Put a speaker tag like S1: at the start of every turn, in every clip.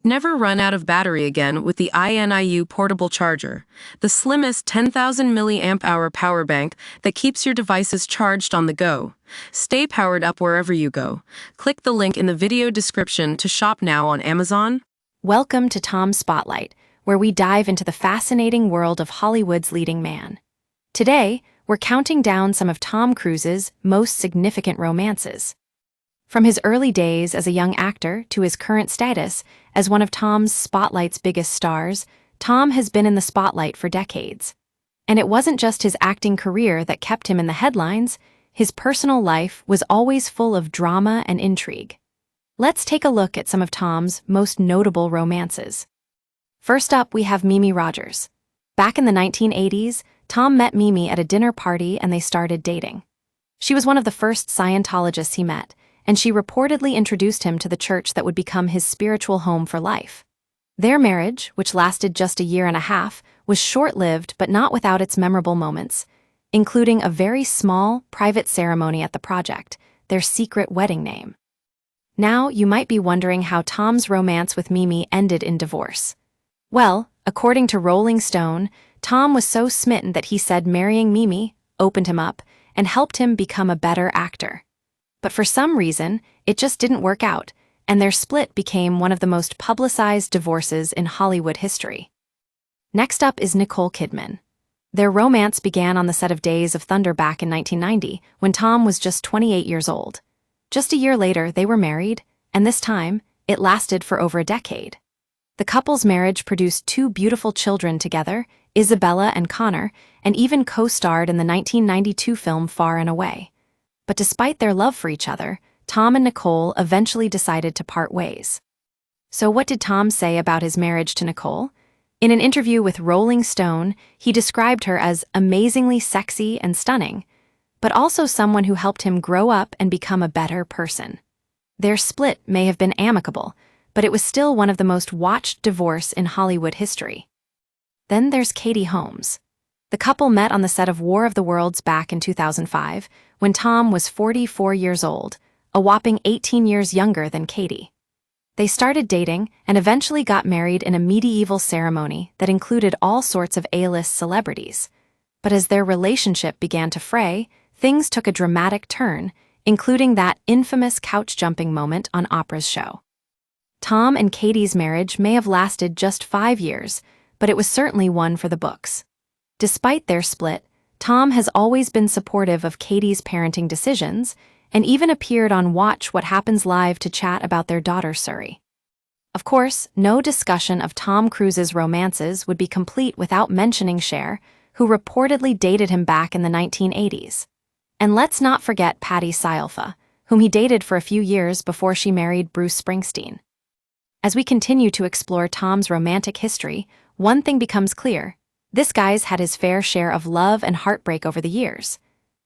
S1: Never run out of battery again with the INIU portable charger, the slimmest 10,000 milliamp hour power bank that keeps your devices charged on the go. Stay powered up wherever you go. Click the link in the video description to shop now on Amazon.
S2: Welcome to Tom Spotlight, where we dive into the fascinating world of Hollywood's leading man. Today, we're counting down some of Tom Cruise's most significant romances. From his early days as a young actor to his current status as one of Tom's Spotlight's biggest stars, Tom has been in the spotlight for decades. And it wasn't just his acting career that kept him in the headlines, his personal life was always full of drama and intrigue. Let's take a look at some of Tom's most notable romances. First up, we have Mimi Rogers. Back in the 1980s, Tom met Mimi at a dinner party and they started dating. She was one of the first Scientologists he met, and she reportedly introduced him to the church that would become his spiritual home for life. Their marriage, which lasted just a year and a half, was short-lived but not without its memorable moments, including a very small, private ceremony at the project, their secret wedding name. Now, you might be wondering how Tom's romance with Mimi ended in divorce. Well, according to Rolling Stone, Tom was so smitten that he said marrying Mimi opened him up and helped him become a better actor. But for some reason, it just didn't work out, and their split became one of the most publicized divorces in Hollywood history. Next up is Nicole Kidman. Their romance began on the set of Days of Thunder back in 1990, when Tom was just 28 years old. Just a year later, they were married, and this time, it lasted for over a decade. The couple's marriage produced two beautiful children together, Isabella and Connor, and even co-starred in the 1992 film Far and Away. But despite their love for each other, Tom and Nicole eventually decided to part ways. So what did Tom say about his marriage to Nicole? In an interview with Rolling Stone, he described her as amazingly sexy and stunning, but also someone who helped him grow up and become a better person. Their split may have been amicable, but it was still one of the most watched divorces in Hollywood history. Then there's Katie Holmes. The couple met on the set of War of the Worlds back in 2005, when Tom was 44 years old, a whopping 18 years younger than Katie. They started dating and eventually got married in a medieval ceremony that included all sorts of A-list celebrities. But as their relationship began to fray, things took a dramatic turn, including that infamous couch-jumping moment on Oprah's show. Tom and Katie's marriage may have lasted just 5 years, but it was certainly one for the books. Despite their split, Tom has always been supportive of Katie's parenting decisions and even appeared on Watch What Happens Live to chat about their daughter Suri. Of course, no discussion of Tom Cruise's romances would be complete without mentioning Cher, who reportedly dated him back in the 1980s. And let's not forget Patty Scialfa, whom he dated for a few years before she married Bruce Springsteen. As we continue to explore Tom's romantic history, one thing becomes clear. This guy's had his fair share of love and heartbreak over the years.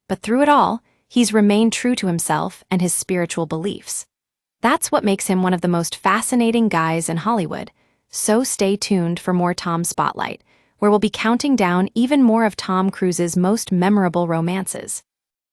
S2: But through it all, he's remained true to himself and his spiritual beliefs. That's what makes him one of the most fascinating guys in Hollywood. So stay tuned for more Tom Spotlight, where we'll be counting down even more of Tom Cruise's most memorable romances.